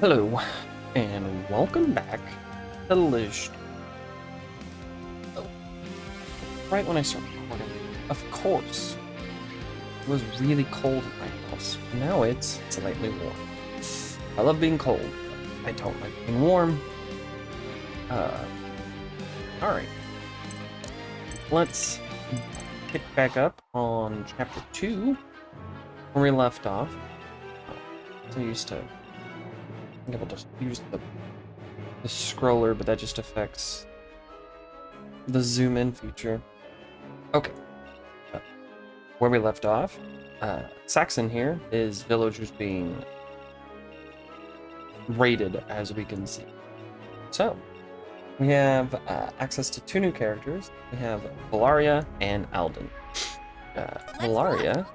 Hello, and welcome back to Lish. Oh, right when I started recording, of course, it was really cold in my house. Now it's slightly warm. I love being cold, but I don't like being warm. Alright. Let's pick back up on chapter 2, where we left off. So used to being able to use the scroller, but that just affects the zoom in feature. Okay. Where we left off, Saxon here, his village was being raided, as we can see. So, we have access to two new characters. We have Valaria and Alden. Valaria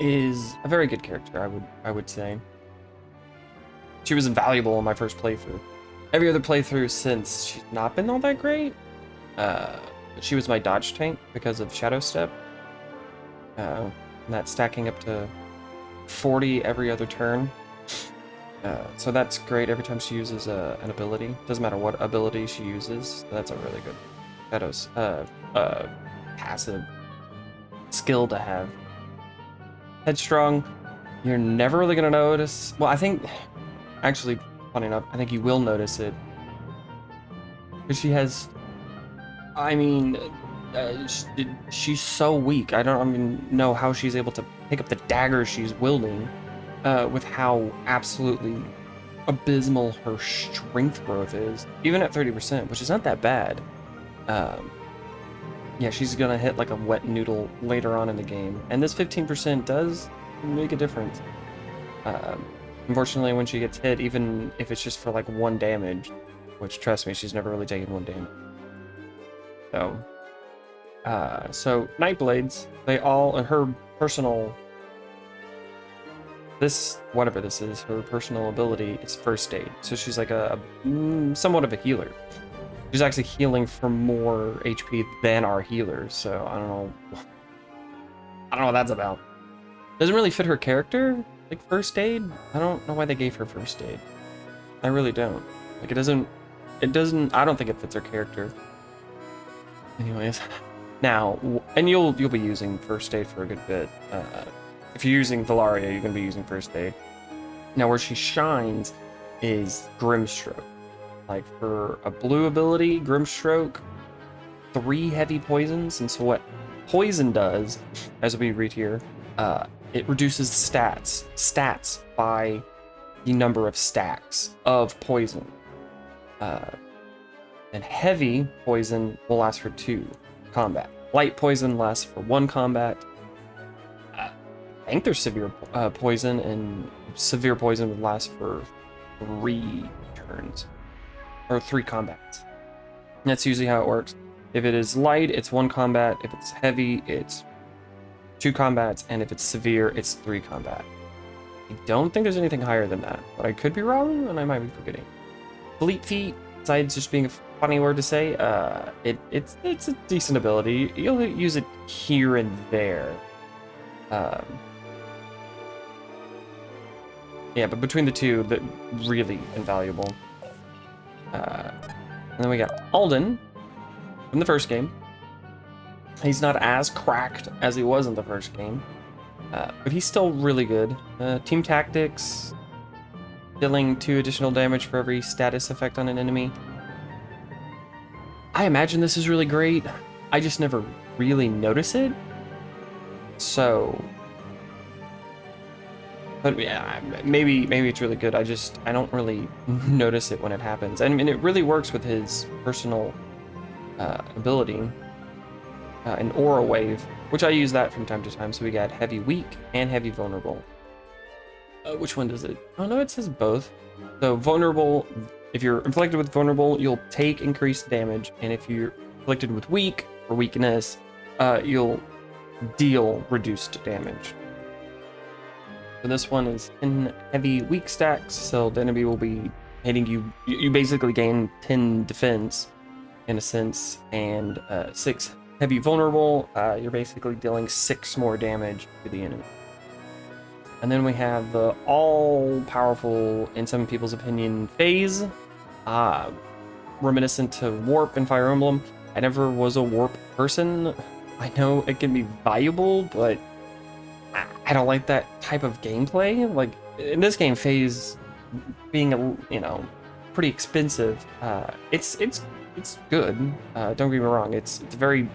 is a very good character, I would say. She was invaluable in my first playthrough. Every other playthrough since, she's not been all that great. But she was my dodge tank because of Shadow Step. And that's stacking up to 40 every other turn. So that's great every time she uses an ability. Doesn't matter what ability she uses. That's a really good Shadows passive skill to have. Headstrong, you're never really gonna notice. Well, I think, actually, funny enough, I think you will notice it. Because she has, I mean, she's so weak. I don't even know how she's able to pick up the dagger she's wielding, with how absolutely abysmal her strength growth is, even at 30%, which is not that bad. Yeah, she's gonna hit like a wet noodle later on in the game, and this 15% does make a difference. Unfortunately, when she gets hit, even if it's just for like 1 damage, which trust me, she's never really taken 1 damage. So Nightblades, they all, her personal, whatever this is, her personal ability is first aid. So she's like a somewhat of a healer. She's actually healing for more HP than our healers, so I don't know what that's about. Doesn't really fit her character, like first aid. I don't know why they gave her first aid. I really don't. Like it doesn't, I don't think it fits her character. Anyways, now, and you'll be using first aid for a good bit. If you're using Valaria, you're gonna be using first aid. Now where she shines is Grimstroke. Like for a blue ability, Grimstroke, 3 heavy poisons, and so what poison does, as we read here, it reduces stats by the number of stacks of poison. And heavy poison will last for 2 combat. Light poison lasts for 1 combat. I think there's severe poison, and severe poison would last for 3 turns. Or 3 combats. And that's usually how it works. If it is light, it's 1 combat. If it's heavy, it's 2 combats. And if it's severe, it's 3 combat. I don't think there's anything higher than that, but I could be wrong, and I might be forgetting. Fleet Feet, besides just being a funny word to say, it's a decent ability. You'll use it here and there. Yeah, but between the two, they're really invaluable. And then we got Alden from the first game. He's not as cracked as he was in the first game, but he's still really good. Team Tactics, dealing 2 additional damage for every status effect on an enemy. I imagine this is really great. I just never really notice it. So, but yeah, maybe it's really good. I don't really notice it when it happens, and it really works with his personal ability, an aura wave, which I use that from time to time. So we got heavy weak and heavy vulnerable. Which one does it? Oh no, it says both. So vulnerable, if you're inflicted with vulnerable, you'll take increased damage, and if you're inflicted with weak or weakness, you'll deal reduced damage. So this one is 10 heavy weak stacks, so the enemy will be hitting you. You basically gain 10 defense, in a sense, and 6 heavy vulnerable. You're basically dealing 6 more damage to the enemy. And then we have the all-powerful, in some people's opinion, phase. Reminiscent to Warp and Fire Emblem. I never was a Warp person. I know it can be valuable, but I don't like that type of gameplay. Like, in this game, phase being, pretty expensive, it's good. Don't get me wrong, it's very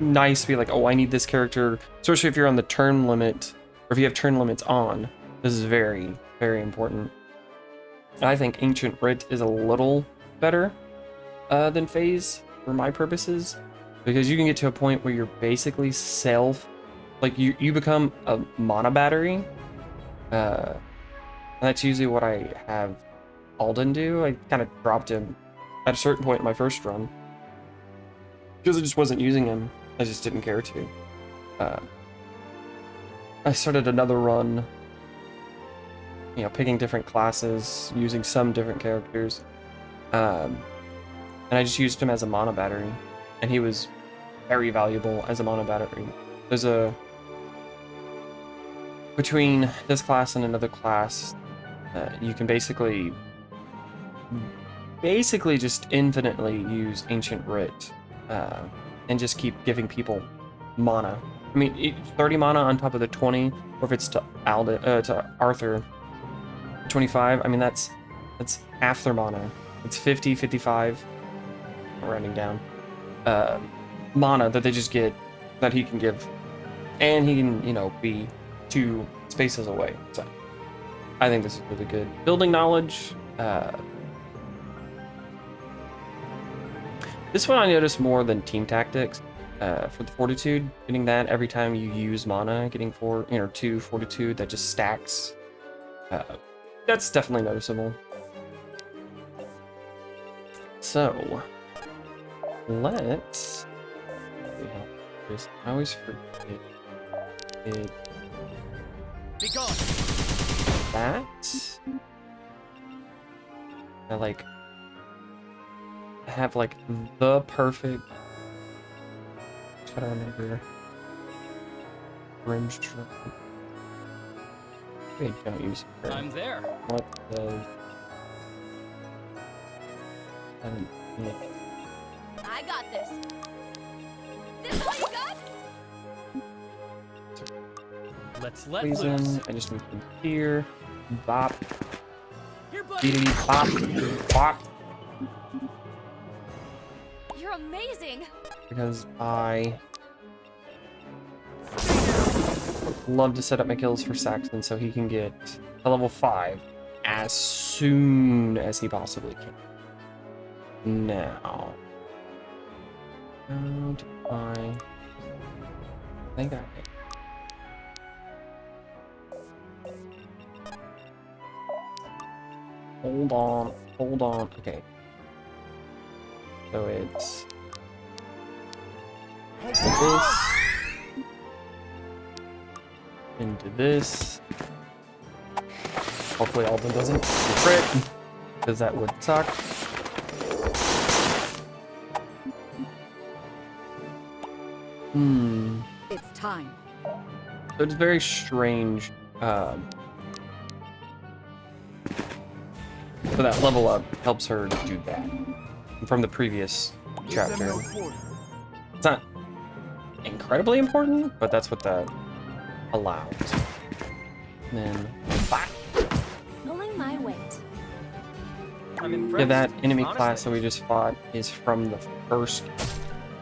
nice to be like, oh, I need this character, especially if you're on the turn limit, or if you have turn limits on. This is very, very important. I think Ancient Writ is a little better than phase for my purposes, because you can get to a point where you're basically you become a mana battery. And that's usually what I have Alden do. I kind of dropped him at a certain point in my first run because I just wasn't using him. I just didn't care to. I started another run, picking different classes, using some different characters, and I just used him as a mana battery, and he was very valuable as a mana battery. Between this class and another class, you can basically just infinitely use Ancient Writ, and just keep giving people mana. I mean, 30 mana on top of the 20, or if it's to Arthur, 25. I mean, that's half their mana. It's 50, 55, rounding down, mana that they just get, that he can give, and he can, be 2 spaces away. So I think this is really good. Building knowledge. This one I noticed more than team tactics. For the fortitude, getting that every time you use mana, getting 2 fortitude that just stacks. That's definitely noticeable. So let's. I always forget it. Be gone. That I have the perfect. I don't remember. Brimstone. Wait, don't use her. I'm there. What does? Yeah. I got this. This all you got? Let's let Poison. loose. I just moved from here. Bop. Here, buddy. Beedity bop. Bop. You're amazing. Because I love to set up my kills for Saxon so he can get a level 5 as soon as he possibly can. Now, how do I think I hold on. Okay. So it's into this. Hopefully Alden doesn't crit, because that would suck. It's time. So it's very strange. So that level up helps her do that from the previous chapter. It's not incredibly important, but that's what that allows. And then, bop. Pulling my weight. I'm impressed. Yeah, that enemy honestly. class that we just fought is from the first game.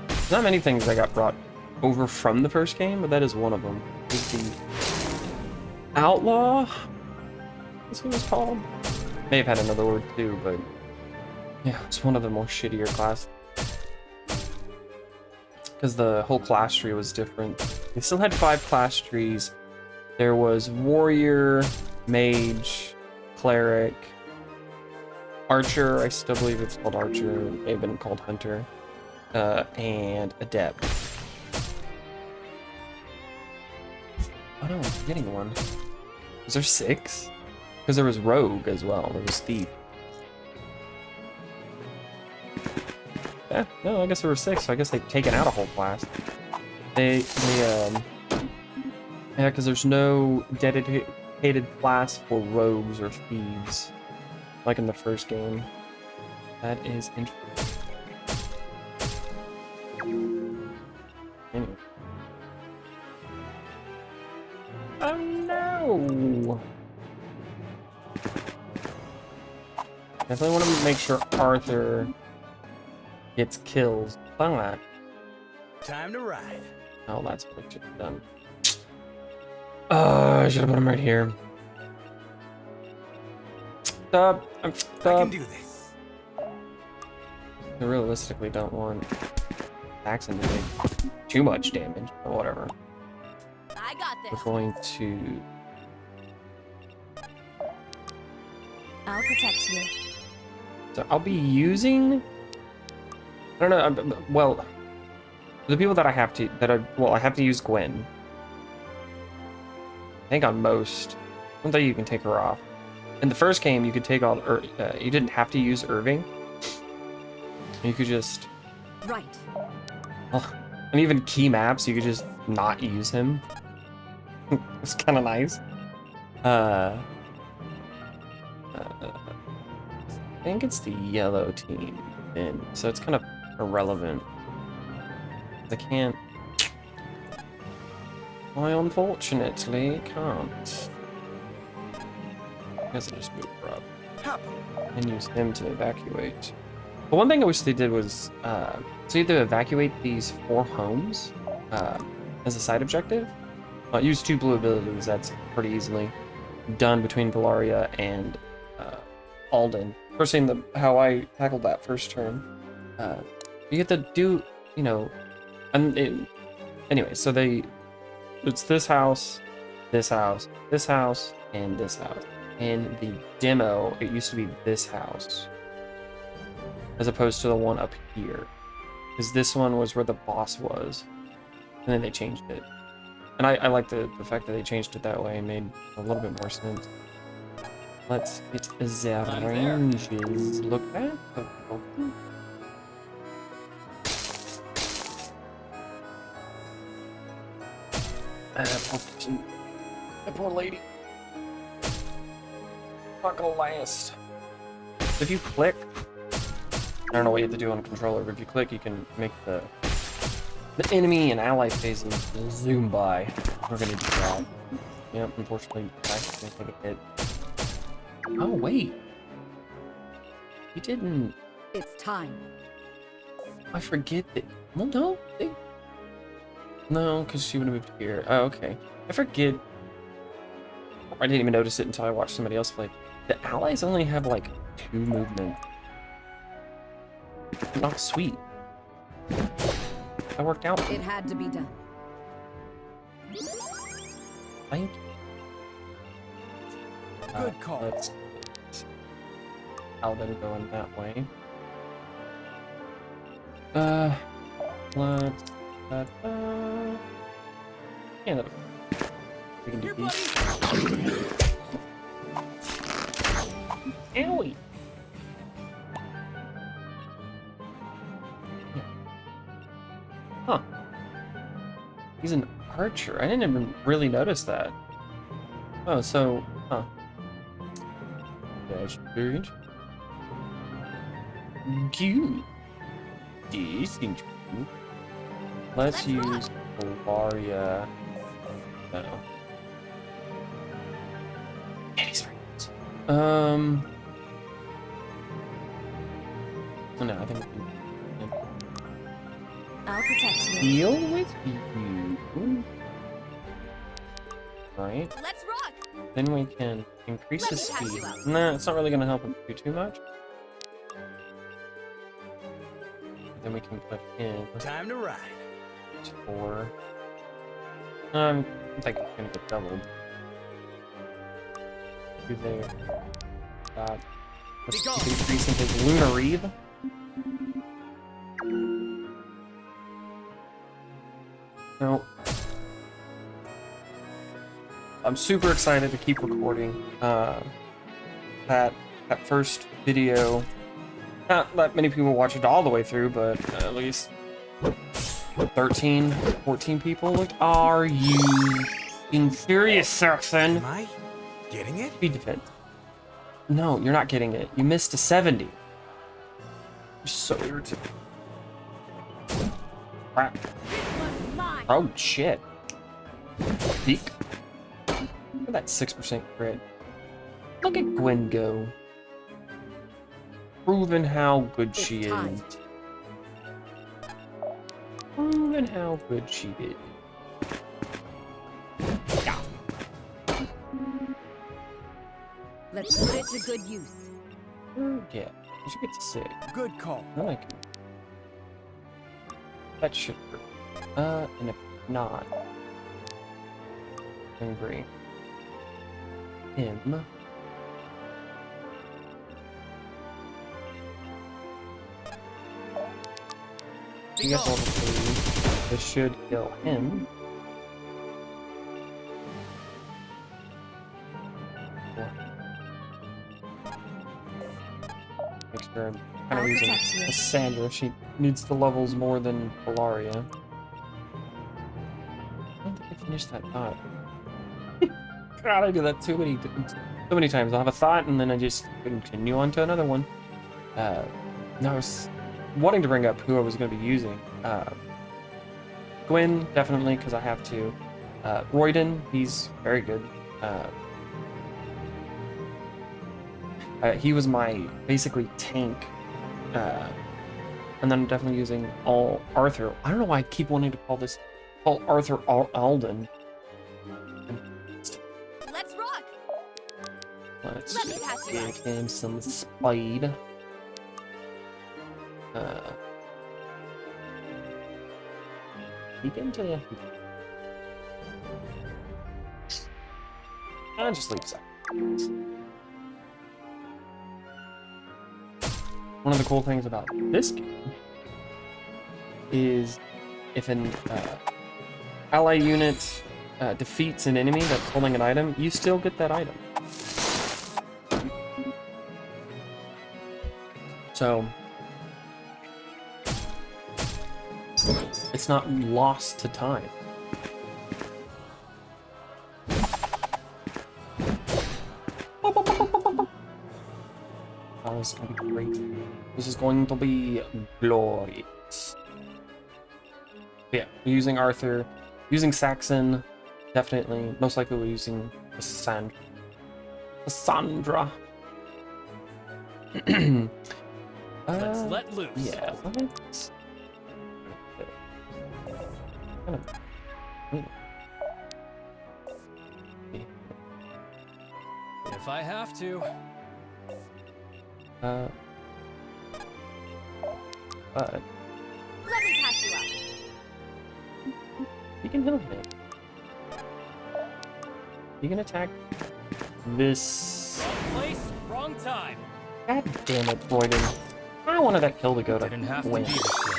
There's not many things that got brought over from the first game, but that is one of them. Is the Outlaw? That's what it's called. May have had another word too, but yeah, it's one of the more shittier classes. Because the whole class tree was different. They still had 5 class trees. There was Warrior, Mage, Cleric, Archer, I still believe it's called Archer, it may have been called Hunter, and Adept. Oh no, I'm forgetting one. Was there 6? Because there was Rogue as well, there was Thief. Yeah, no, I guess there were 6, so I guess they've taken out a whole class. Yeah, because there's no dedicated class for rogues or thieves, like in the first game. That is interesting. Anyway. Oh no! Definitely want to make sure Arthur gets kills. But Time to ride. oh, that's what I should have done. I should have put him right here. Stop! I'm I stuck. can do this. I realistically don't want Saxon to take too much damage, but whatever. I got We're this. going to. I'll protect you. So I'll be using. I don't know. Well, the people that I have to I have to use Gwen. I think on most. I don't think you can take her off. In the first game, you could take all. You didn't have to use Irving. You could just. Right. And even key maps, you could just not use him. It's kind of nice. I think it's the yellow team, and so it's kind of irrelevant. I can't. I unfortunately can't. I guess I just move her up and use him to evacuate. But one thing I wish they did was, so you have to evacuate these 4 homes as a side objective. Use 2 blue abilities. That's pretty easily done between Valaria and Alden. First thing, how I tackled that first turn. You get to do, you know, anyway. So it's this house, this house, this house, and this house. In the demo, it used to be this house, as opposed to the one up here, because this one was where the boss was, and then they changed it. And I like the fact that they changed it that way and made a little bit more sense. Let's get the ranges. Look at that poor lady. Not gonna last. If you click, I don't know what you have to do on a controller, but if you click, you can make the enemy and ally phases zoom by. We're gonna do that. Yep, unfortunately, I can't take a hit. Oh, wait. He didn't. It's time. I forget that. Well, no. No, because she would have moved here. Oh, okay. I forget. I didn't even notice it until I watched somebody else play. The allies only have like 2 movement. Oh, sweet. That worked out. It had to be done. Thank you. Good call. Let's Alden going that way. Let's yeah, we can do Here, these. buddy. Owie! Huh. He's an archer. I didn't even really notice that. Oh, so, huh. That's very interesting. Cute. This interesting. Let's use Valaria. No. Eddie's friends. Oh, no, I think we can I'll protect you. deal with you. Right. Let's rock. Then we can increase Let his me pass speed. you out. Nah, it's not really going to help him do too much. Then we can put in Time to ride. 4. I think it's going to get doubled. 2 there. Let's Be keep gone. increasing his Lunar Reeve. No. I'm super excited to keep recording that first video. Not that many people watch it all the way through, but at least 13, 14 people. Like, are you being serious, Saxon? Am I? Getting it? Speed defense. No, you're not getting it. You missed a 70. You're so irritating. Crap. This one's mine. Oh, shit. Peek. Look at that 6% crit. Look at Gwen go. Proving how good she It's time. is. Proving how good she is. Yeah. Let's put it to good use. Yeah. She gets sick. Good call. I like it. That should work. And if not, then bring him. He gets level 3. This should kill him. Make sure I'm kind I'll of using protect you. Cassandra. She needs the levels more than Polaria. I don't think I finished that thought. God, I do that so many times. I'll have a thought and then I just continue on to another one. No, I was wanting to bring up who I was going to be using. Gwen, definitely, because I have to. Royden, he's very good. He was my, basically, tank. And then I'm definitely using Arthur. I don't know why I keep wanting to call Arthur Alden. Let's rock. Let's Let me pass you give him some speed. Peek into. I'll just leave that. One of the cool things about this game is if an ally unit defeats an enemy that's holding an item, you still get that item. So it's not lost to time. Oh, this is going to be great. This is going to be glorious. But yeah, we're using Arthur, using Saxon, definitely. Most likely we're using Cassandra. Let's let loose. Yeah, let's. Kind of. If I have to. But Let me patch you up. you can heal him. You can attack this. Wrong place, wrong time. God damn it, Royden. I wanted that kill to go to Didn't have to win. be this way.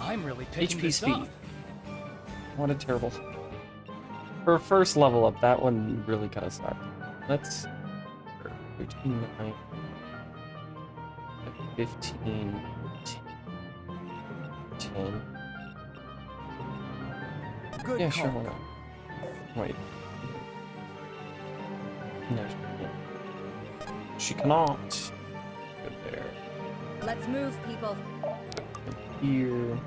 I'm really picking HP this speed. up. What a terrible. For a first level up, that one really kind of sucked. Let's. 13, 9, 15, 10. Good Yeah, call. sure, why not? Wait. No, she cannot. Go there. Let's move, people. Here.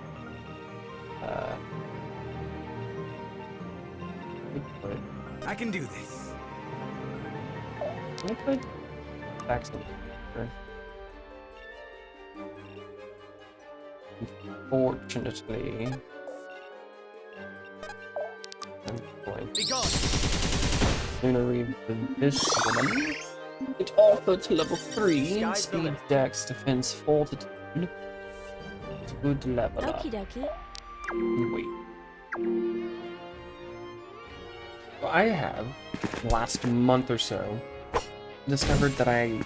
Put. I can do this. Can I put Saxon here? Unfortunately, I'm going Be gone. sooner read this woman. It offered to level 3, Sky's the speed, limit. dex, defense, fortitude. It's a good level up. Okie dokie. Wait. So I have, last month or so, discovered that I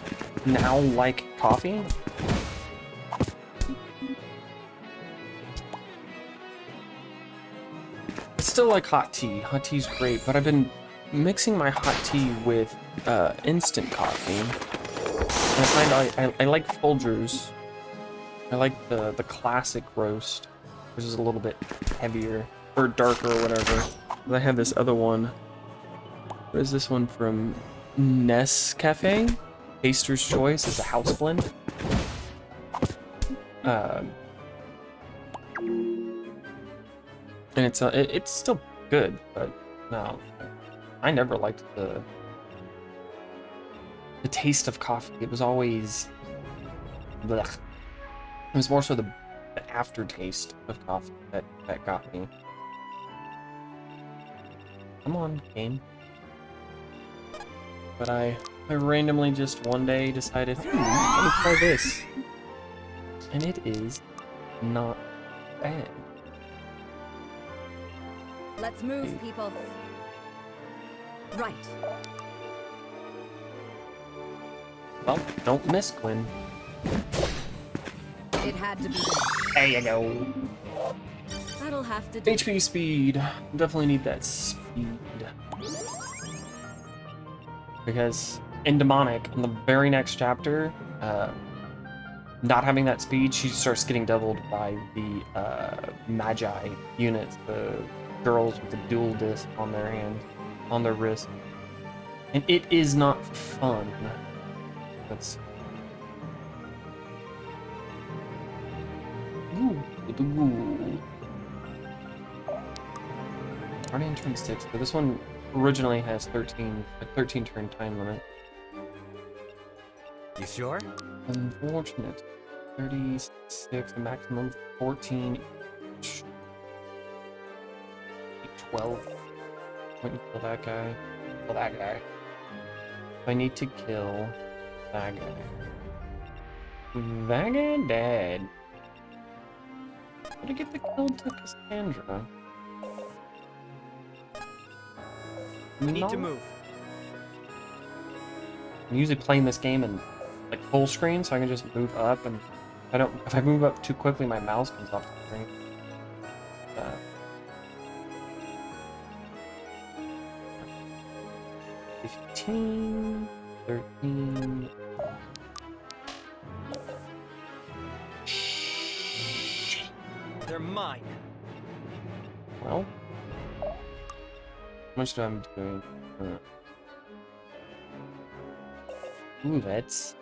now like coffee. I still like hot tea. Hot tea's great, but I've been mixing my hot tea with instant coffee. And I find I like Folgers. I like the classic roast, which is a little bit heavier or darker or whatever. But I have this other one What is this one from Nescafe? Taster's Choice. It's a house blend. And it's still good, but no, I never liked the taste of coffee. It was always blech. It was more so the aftertaste of coffee that got me. Come on, game. But I randomly just one day decided, let me try this. And it is not bad. Let's move, people. Right. Well, don't miss, Quinn. It had to be done. There you go. That'll have to do. HP speed. Definitely need that speed. Because in Demonic, in the very next chapter, not having that speed, she starts getting doubled by the Magi units, the girls with the dual disc on their hand, on their wrist. And it is not fun. That's... Ooh. Guardian turn 6, but this one originally has a 13 turn time limit. You sure? Unfortunate. 36, a maximum of 14 each. 12. When you kill that guy, kill that guy. I need to kill that guy. That guy dead. Did I get the kill to Cassandra? We need to move. I'm usually playing this game in like full screen, so I can just move up, and if I move up too quickly, my mouse comes off the screen. 15, 13. They're mine. Well, how much do I'm doing? Ooh, that's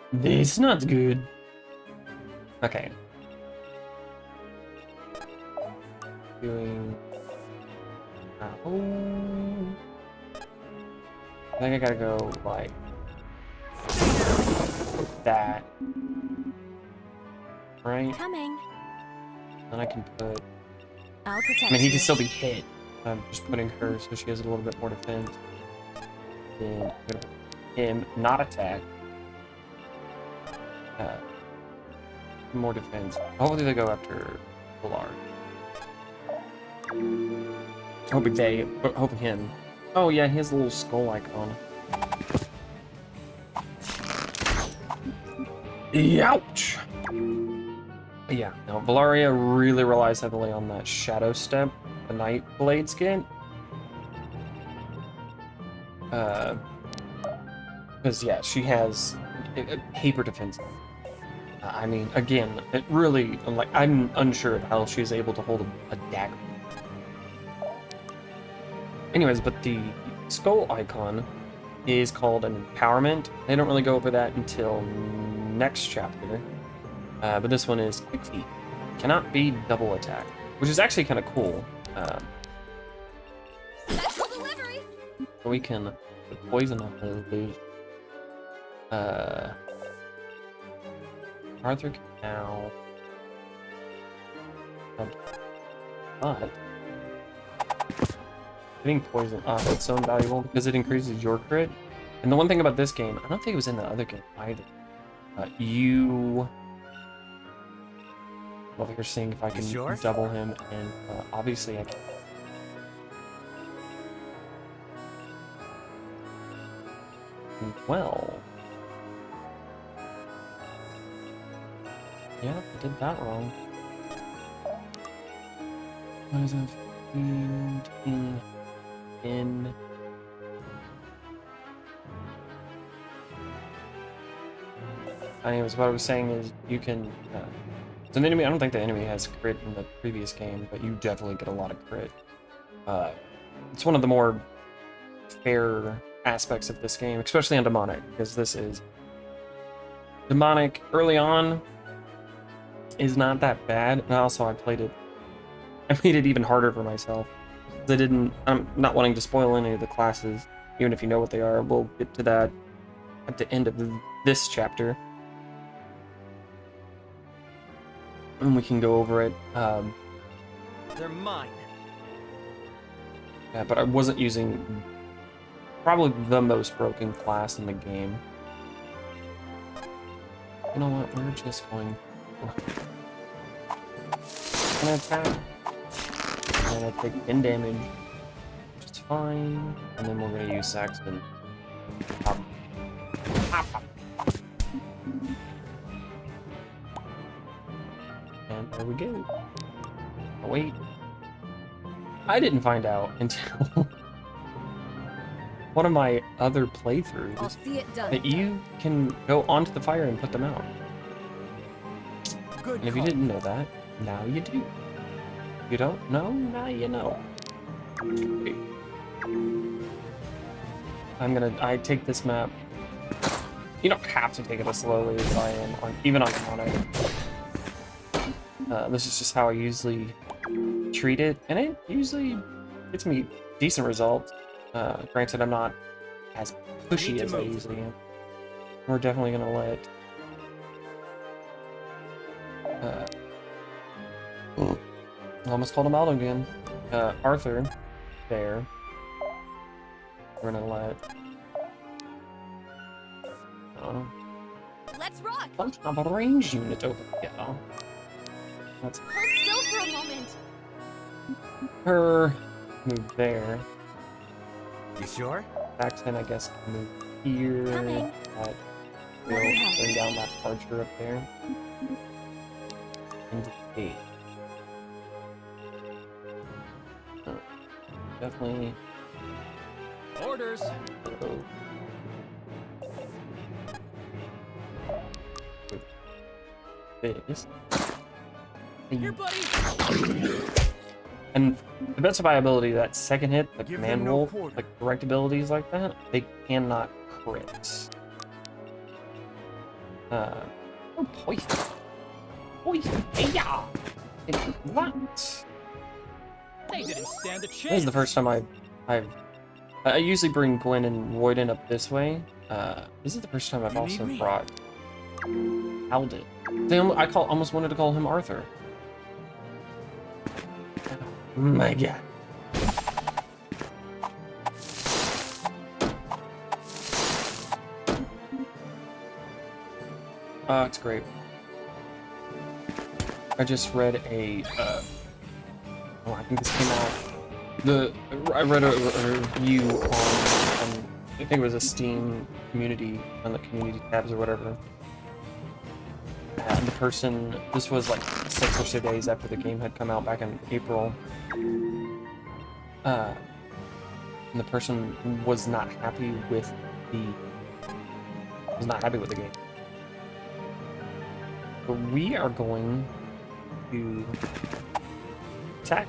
not good. Okay. Doing. I think I gotta go like that. Right? Coming. Then I can put. I'll protect I mean, he can you. still be hit. I'm just putting her so she has a little bit more defense. Then I'm gonna put him not attack. More defense. Hopefully they go after Ballard. Hoping him. Oh yeah, he has a little skull icon. Ouch! Yeah, now Valaria really relies heavily on that Shadow Step, the Night Blade skin. Because yeah, she has a paper defense. I mean, again, it really, I'm unsure of how she's able to hold a dagger. Anyways, but the skull icon is called an empowerment. They don't really go over that until next chapter. But this one is quick feet. Cannot be double attack, which is actually kind of cool. Special delivery. We can put poison on those dudes. Arthur can now. But getting poison off it's so invaluable because it increases your crit. And the one thing about this game, I don't think it was in the other game either. Well, you're seeing if I can sure? double him, and obviously I can. Well. Yeah, I did that wrong. What is it? 15 in. Anyways, what I was saying is you can. So an enemy, I don't think the enemy has crit in the previous game, but you definitely get a lot of crit. It's one of the more fair aspects of this game, especially on demonic, because this is demonic early on is not that bad, and also I made it even harder for myself. I'm not wanting to spoil any of the classes, even if you know what they are. We'll get to that at the end of this chapter. And we can go over it. They're mine. Yeah, but I wasn't using probably the most broken class in the game. You know what? We're just going to attack. And I take 10 damage, which is fine. And then we're going to use Saxton. And there we go. Oh, wait. I didn't find out until one of my other I'll playthroughs see it done. that you can go onto the fire and put them out. Good And if you call. didn't know that, now you do. You don't know? Now you know. Okay. I take this map. You don't have to take it as slowly as I am, even on Demonic. This is just how I usually treat it, and it usually gets me decent results. Granted, I'm not as pushy as I usually am. We're definitely gonna let I almost called him out again. Arthur there. We're gonna let Let's rock. bunch of a range unit over here. Let's Hold still for a moment. her move there. You sure? Saxon, I guess, can move here. Coming. That will Let me help. bring down that archer up there. And 8. Definitely. Orders. Go. This. Here, buddy. And the best of my ability, that second hit, the Give command them no wolf, quarter. like direct abilities like that, they cannot crit. Oh, poison. Poison. Yeah. It's that. They didn't stand a chance. This is the first time I usually bring Gwen and Royden up this way. This is the first time I've You also need me? brought Aldit. Almost wanted to call him Arthur. Oh my god. Oh, it's great. I just read a I think this came out. I read a review on I think it was a Steam community, on the community tabs or whatever. And the person, this was like 6 or so days after the game had come out back in April. And the person was not happy with the game. But we are going to attack,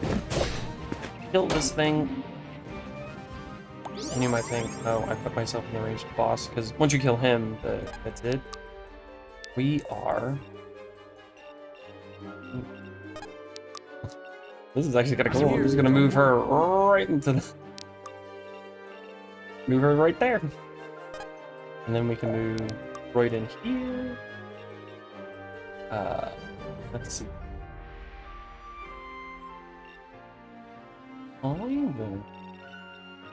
kill this thing. And you might think, oh, I put myself in the range of the boss, because once you kill him, that's it. We are... This is actually kind of cool. I'm just gonna move her right into the... Move her right there. And then we can move right in here. Let's see. Oh, even.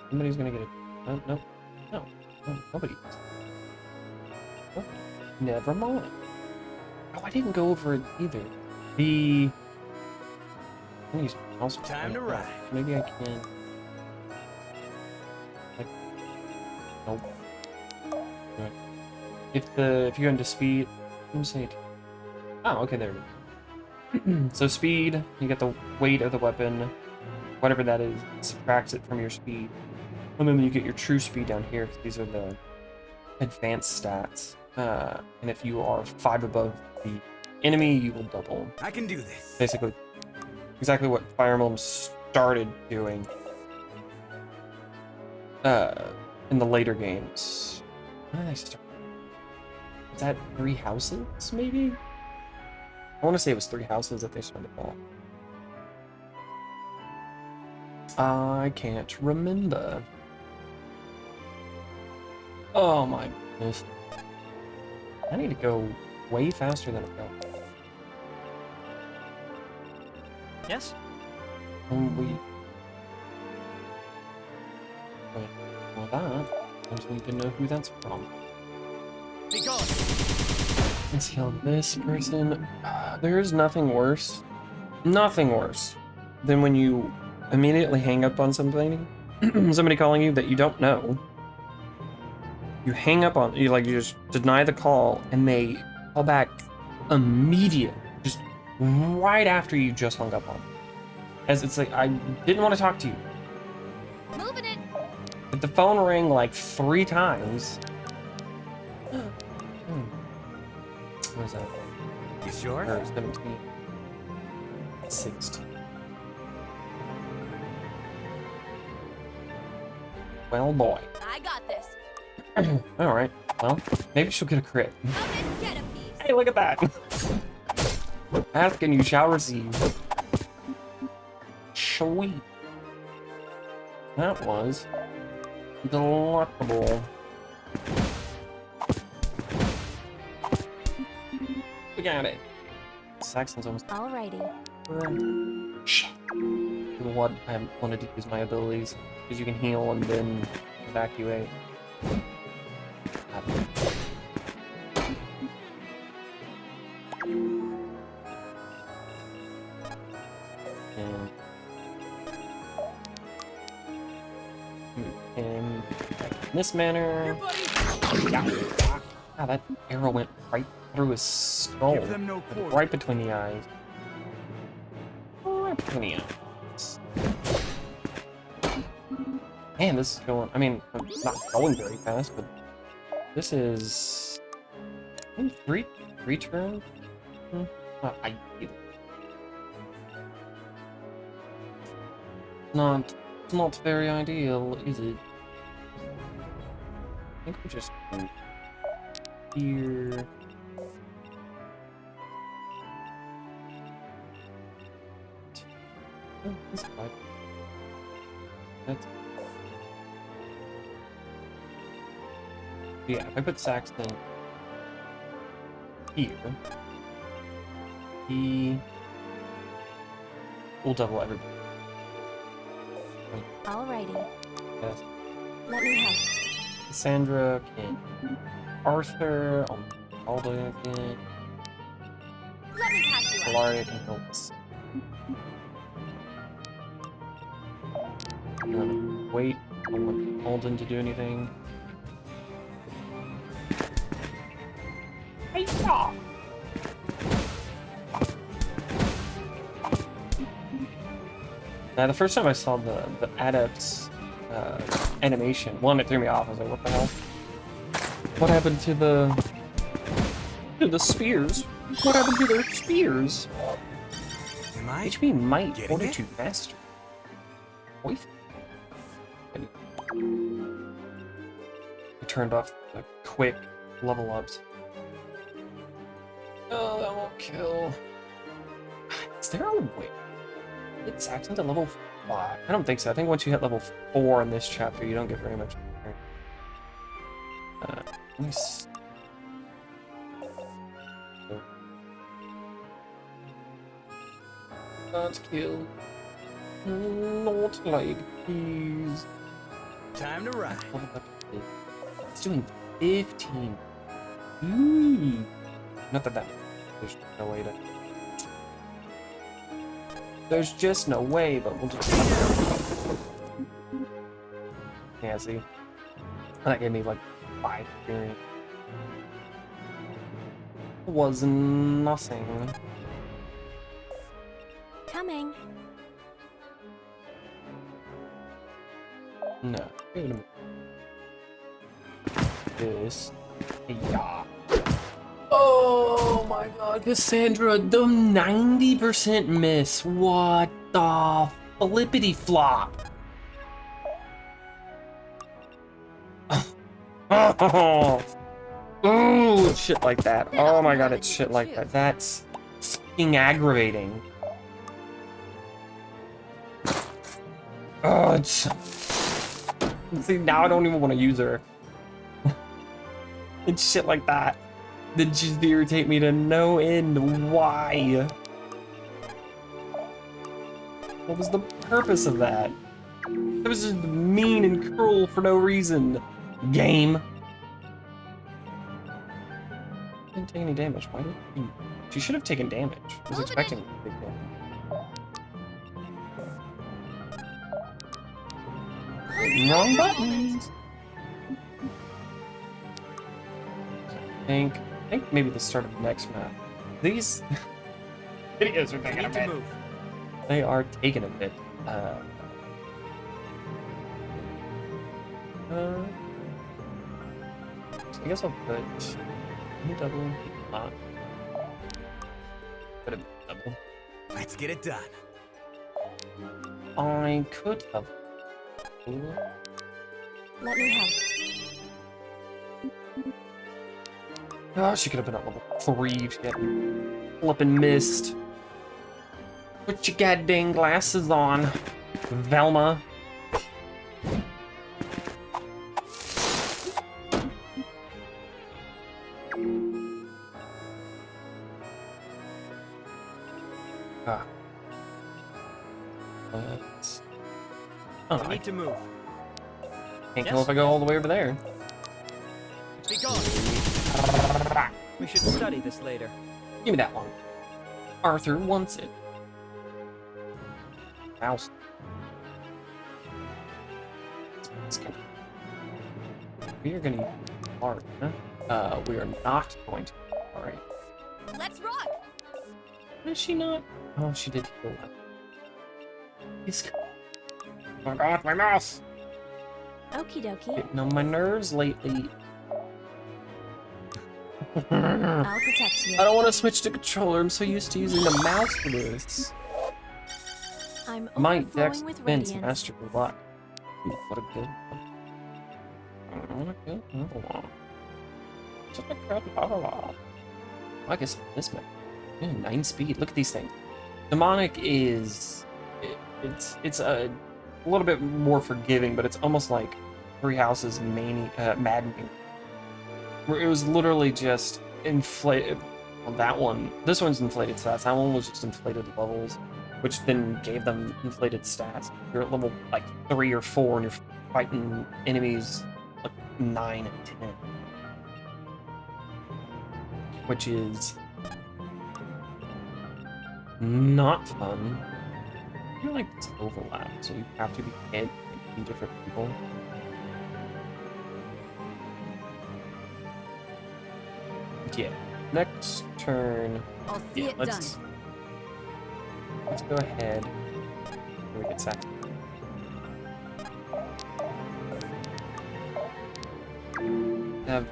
Somebody's gonna get it. No, nobody. Never mind. Oh, I didn't go over it either. The. I need also Time to ride. Maybe I can. Like, nope. Good. If you go into speed, let me say it. Oh, okay, there it is. So speed, you get the weight of the weapon, whatever that is, subtracts it from your speed. And then you get your true speed down here, because these are the advanced stats. And if you are 5 above the enemy, you will double. I can do this. Basically, exactly what Fire Emblem started doing. in the later games. When did they start? Is that 3 houses, maybe? I want to say it was 3 houses that they started off. I can't remember. Oh my goodness. I need to go way faster than I go. Yes? Wait, well that, I just need to know who that's from. Be gone. Let's kill this person. There's nothing worse than when you immediately hang up on something, somebody calling you that you don't know. You hang up on, you just deny the call, and they call back immediately, just right after you just hung up on them. As it's like, I didn't want to talk to you. Moving it. But the phone rang like 3 times. What is that? You sure? Or 17. 16. Well, boy. I got this. Alright, well, maybe she'll get a crit. Come and get a piece. Hey, look at that! Ask and you shall receive. Sweet. That was delectable. We got it. Saxon's almost. Alrighty. Shit. What? I wanted to use my abilities because you can heal and then evacuate. And in this Here, manner. buddy. Ah, that arrow went right through his skull. Give them no quarter. Right between the eyes. Right between the eyes. Man, this is going. I mean, it's not going very fast, but this is. I think three turns? Not ideal. It's not very ideal, is it? I think we just go here. Oh, this is fine. That's... Yeah, if I put Saxton here, he will double everybody. Alrighty. Yes. Let me help. Cassandra can. Arthur, Aldo can. Let me pass you up. Ilaria can help us. Wait, I don't want Alden to do anything. Hey, stop! Now, the first time I saw the Adept's animation, one, it threw me off. I was like, what the hell? What happened to the spears? What happened to their spears? Am I? HP might Getting order it? to master. Wait. I turned off the quick level ups. Oh, that won't kill. Is there a way? It's Saxon to level 5. I don't think so. I think once you hit level 4 in this chapter, you don't get very much. Let me see. Not kill. Not like these. Time to ride. It's doing 15. Ooh. Not that there's no way to. There's just no way, but we'll just. Yeah, see? That gave me like 5 experience. It was nothing. Coming. No. Wait a minute. This. Yeah. Oh my god, Cassandra, the 90% miss. What the flippity flop? Oh, ooh, shit like that. Yeah, Oh my more god, than it's you shit can like chew. that. That's fucking aggravating. Oh, it's... See, now I don't even want to use her. It's shit like that that just irritate me to no end. Why? What was the purpose of that? It was just mean and cruel for no reason. Game. Didn't take any damage. Why did she? She should have taken damage. I was Moving expecting in. to take damage. Wrong buttons. I think maybe the start of the next map. These videos are We taking a need to bit. move. They are taking a bit. So I guess I'll put double. Put a double. Let's get it done. I could have. Let me help. Oh, she could have been at level 3 if she hadn't flippin' missed. Put your goddamn glasses on, Velma. Ah. Let's... Oh, We I need to move. can't kill if I go all the way over there. Be gone. We should study this later. Give me that one. Arthur wants it. Mouse. We are gonna use hard, huh? We are not going to. Alright. Let's rock. Is she not? Oh, she did heal that. He's... Oh my god, my mouse! Okie dokie. Getting on my nerves lately. I'll protect you. I don't want to switch to controller. I'm so used to using the mouse for this. I'm My dex overflowing with defense radiance. master luck. Ooh, what a good one. What a good one. Just a good one. I guess this map. 9 speed. Look at these things. Demonic is it's a little bit more forgiving, but it's almost like Three Houses maddening. Where it was literally just inflated. Well, that one, this one's inflated stats. That one was just inflated levels, which then gave them inflated stats. You're at level like 3 or 4, and you're fighting enemies like 9 and 10, which is not fun. I feel like it's overlap, so you have to be hit in different people. Yeah. Next turn. I'll see Yeah, it let's go ahead. Here we get sacked. Have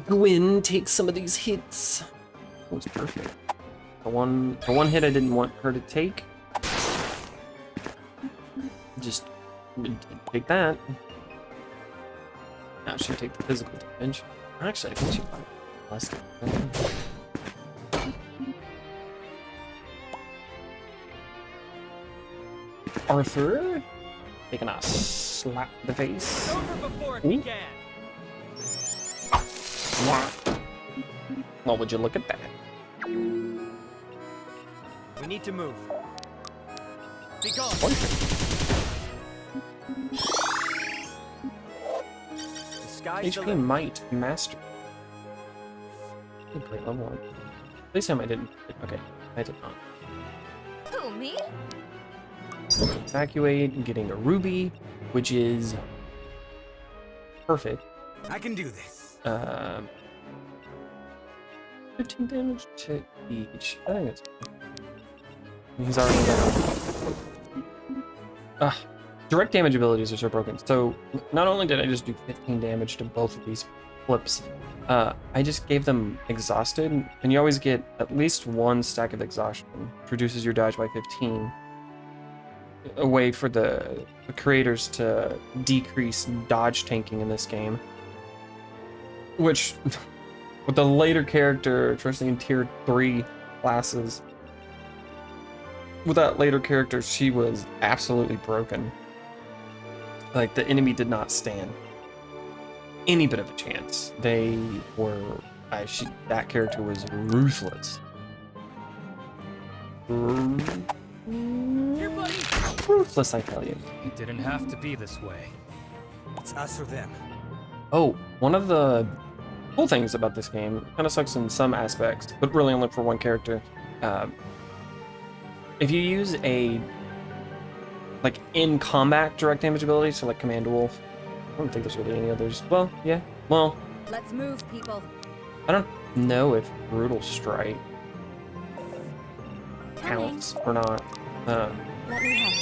Gwen take some of these hits. That was perfect. The one hit I didn't want her to take. Just take that. Now she'll take the physical damage. Actually, I think she might less. Arthur taking a slap to the face. It's over before it Ooh. began. Well, would you look at that? We need to move. Be gone. The sky's the HP limit. might master. A great level 1. This time I didn't. Okay, I did not. Who, me? Evacuate and getting a ruby, which is perfect. I can do this. 15 damage to each. I think it's. He's already down. Direct damage abilities are so broken. So not only did I just do 15 damage to both of these flips, I just gave them exhausted, and you always get at least 1 stack of exhaustion, which reduces your dodge by 15. A way for the creators to decrease dodge tanking in this game. which with the later character, especially in tier 3 classes, with that later character, she was absolutely broken. Like, the enemy did not stand any bit of a chance. They were, that character was ruthless. Here, buddy! Ruthless, I tell you. It didn't have to be this way. It's us or them. Oh, one of the cool things about this game, kind of sucks in some aspects, but really only for one character. If you use a like in combat direct damage ability, so like Command Wolf, I don't think there's really any others. Well, yeah. Well, Let's move, people. I don't know if Brutal Strike counts or not. Let me help.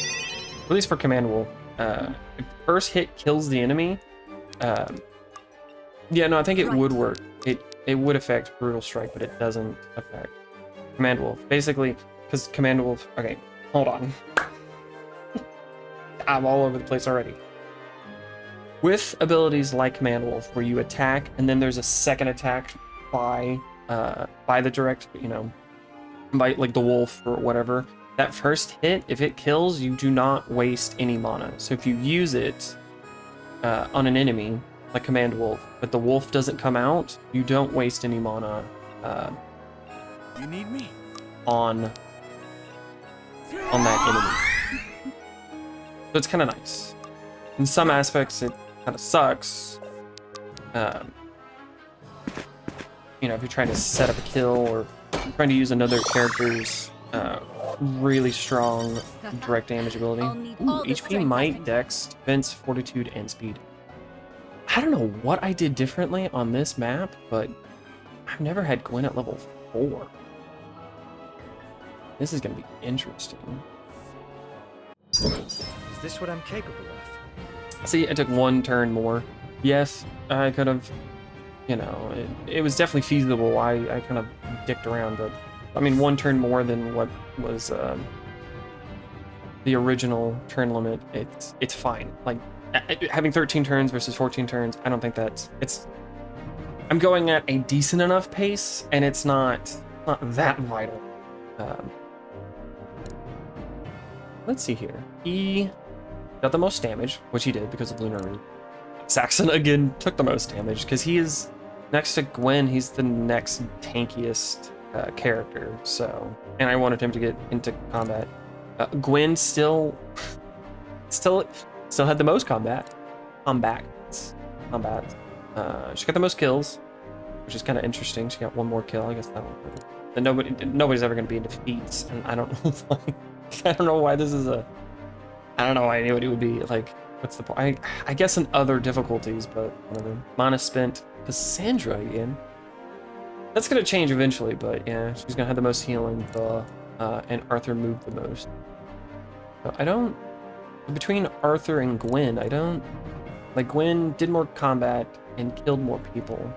At least for Command Wolf. If first hit kills the enemy, yeah, no, I think it would work. It would affect Brutal Strike, but it doesn't affect Command Wolf. Basically, because Command Wolf... Okay, hold on. I'm all over the place already. With abilities like Command Wolf, where you attack, and then there's a second attack by the direct, you know, by like the wolf or whatever, that first hit, if it kills, you do not waste any mana. So if you use it on an enemy, like Command Wolf, but the wolf doesn't come out, you don't waste any mana You need me? on that enemy. So it's kind of nice. In some aspects, it kind of sucks. You know, if you're trying to set up a kill or trying to use another character's really strong direct damage ability. Ooh, HP, Might, Dex, Defense, Fortitude, and Speed. I don't know what I did differently on this map, but I've never had Gwen at level 4. This is going to be interesting. Is this what I'm capable of? See, I took one turn more. Yes, I could have, you know, it was definitely feasible. I kind of dicked around, but I mean, one turn more than what was the original turn limit. It's fine. Like, having 13 turns versus 14 turns, I don't think I'm going at a decent enough pace, and it's not that vital. Let's see here. He got the most damage, which he did because of Lunar Root. Saxon again took the most damage because he is next to Gwen. He's the next tankiest character. So, and I wanted him to get into combat. Gwen still had the most combat. She got the most kills, which is kind of interesting. She got one more kill. I guess that one. Then nobody's ever going to be in defeats, and I don't know why. I don't know why this is I don't know why anybody would be like, what's the point? I guess in other difficulties, but whatever. Mana spent. Cassandra again. That's gonna change eventually, but yeah, she's gonna have the most healing, and Arthur moved the most. So between Arthur and Gwen, like Gwen did more combat and killed more people.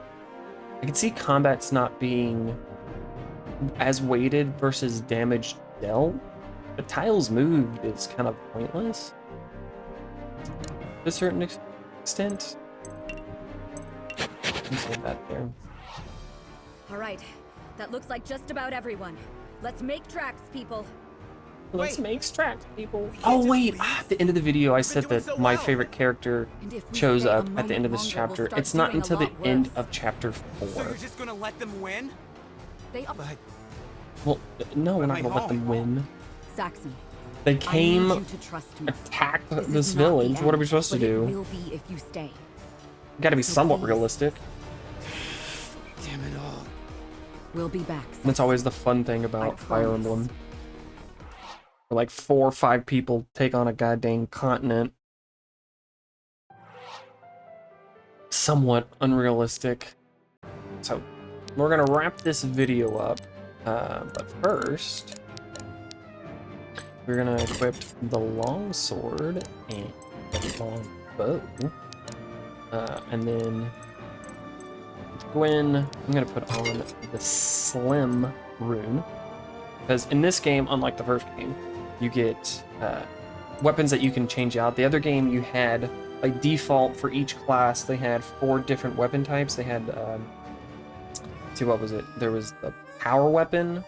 I can see combat's not being as weighted versus damage dealt. The tiles moved is kind of pointless to a certain extent. Say that there. All right, that looks like just about everyone. Let's make tracks, people. Let's make tracks, people. Oh wait, at the end of the video I said that my favorite character shows up at the end of this chapter. It's not until the end of chapter 4. So you're just gonna let them win? They are. Well, no, we're not gonna let them win. Saxon. They I need came, you to trust me. attacked This this is not the village. What are we end, supposed to but it do? will be if you stay. Gotta be So somewhat please. realistic. Damn it all. We'll be back. That's always the fun thing about I Fire promise. Emblem. Where like 4 or 5 people take on a goddamn continent. Somewhat unrealistic. So, we're gonna wrap this video up. But first, we're gonna equip the long sword and the long bow. And then Gwen, I'm gonna put on the slim rune. Because in this game, unlike the first game, you get weapons that you can change out. The other game, you had by default for each class, they had 4 different weapon types. They had, let's see, what was it? There was the power weapon,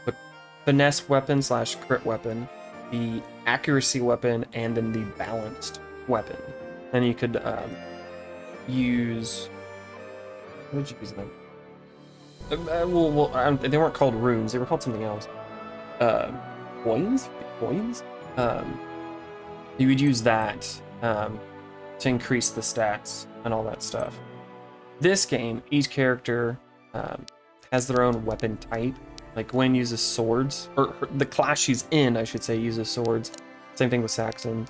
the finesse weapon / crit weapon, the accuracy weapon, and then the balanced weapon. And you could use, what did you use them? They weren't called runes. They were called something else. Coins? You would use that to increase the stats and all that stuff. This game, each character has their own weapon type. Like Gwen uses swords, or the class she's in, I should say, uses swords. Same thing with Saxon.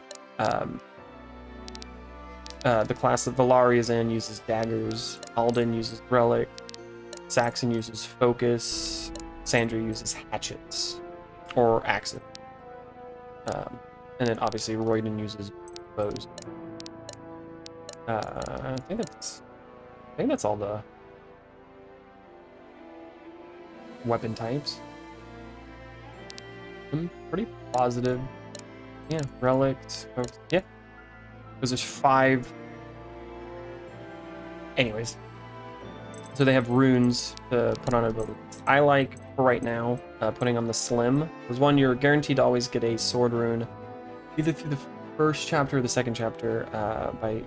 The class that Valari is in uses daggers. Alden uses relic. Saxon uses focus. Sandra uses hatchets or axes. And then obviously Royden uses bows. I think that's all the weapon types. I'm pretty positive. Yeah, relics. Yeah, because there's 5. Anyways, so they have runes to put on abilities. I like, for right now, putting on the slim. There's one, you're guaranteed to always get a sword rune, either through the first chapter or the second chapter, by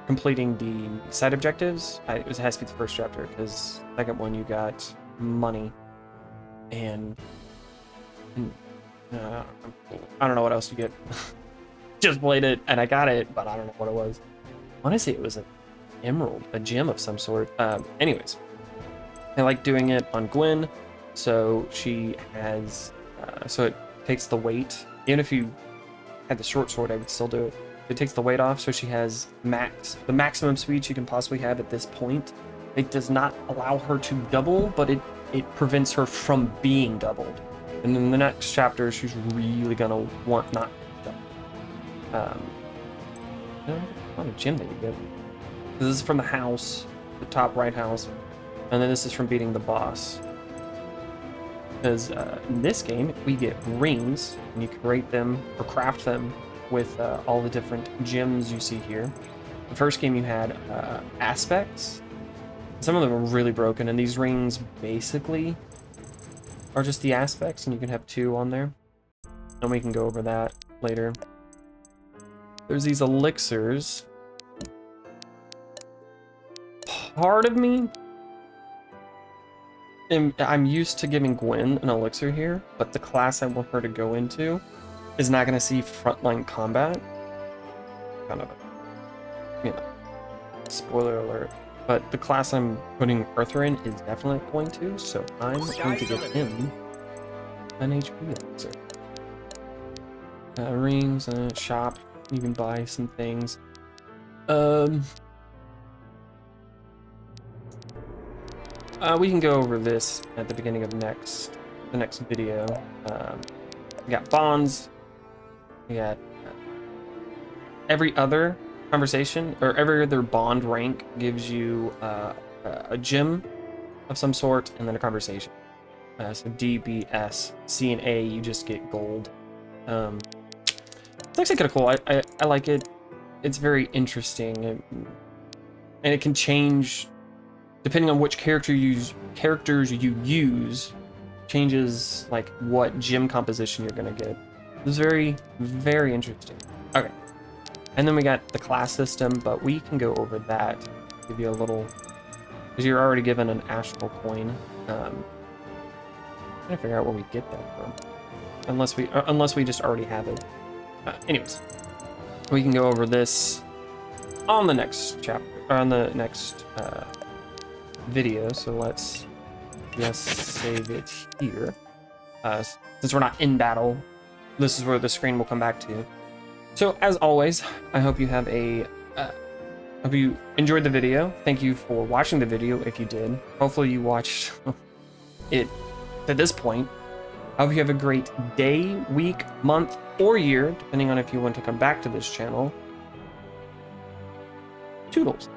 completing the side objectives. It has to be the first chapter, because the second one you got money, and I don't know what else you get. Just played it, and I got it, but I don't know what it was. I want to say it was an emerald, a gem of some sort. Anyways, I like doing it on Gwen, so she has, so it takes the weight. Even if you had the short sword, I would still do it. It takes the weight off, so she has the maximum speed she can possibly have at this point. It does not allow her to double, but it prevents her from being doubled. And in the next chapter, she's really gonna want not to double. Not a gem that you get. This is from the house, the top right house, and then this is from beating the boss. Because in this game, we get rings, and you can rate them or craft them with all the different gems you see here. The first game you had aspects. Some of them are really broken, and these rings basically are just the aspects, and you can have 2 on there. And we can go over that later. There's these elixirs. Part of me, I'm used to giving Gwen an elixir here, but the class I want her to go into is not going to see frontline combat. Kind of, spoiler alert. But the class I'm putting Arthur in is definitely going to, so I'm going to give him an HP elixir. Rings, shop, you can buy some things. We can go over this at the beginning of the next video. We got bonds. We got every other conversation, or every other bond rank gives you a gem of some sort, and then a conversation. So D, B, S, C, and A, you just get gold. It's actually kind of cool. I like it. It's very interesting, and it can change depending on which characters you use. Changes like what gem composition you're gonna get. It's very, very interesting. Okay. And then we got the class system, but we can go over that. Give you a little, because you're already given an astral coin. Trying to figure out where we get that from, unless we just already have it. Anyways, we can go over this on the next chapter, or on the next video. So let's just save it here. Since we're not in battle, this is where the screen will come back to. So as always, I hope you have hope you enjoyed the video. Thank you for watching the video if you did. Hopefully you watched it to this point. I hope you have a great day, week, month, or year, depending on if you want to come back to this channel. Toodles.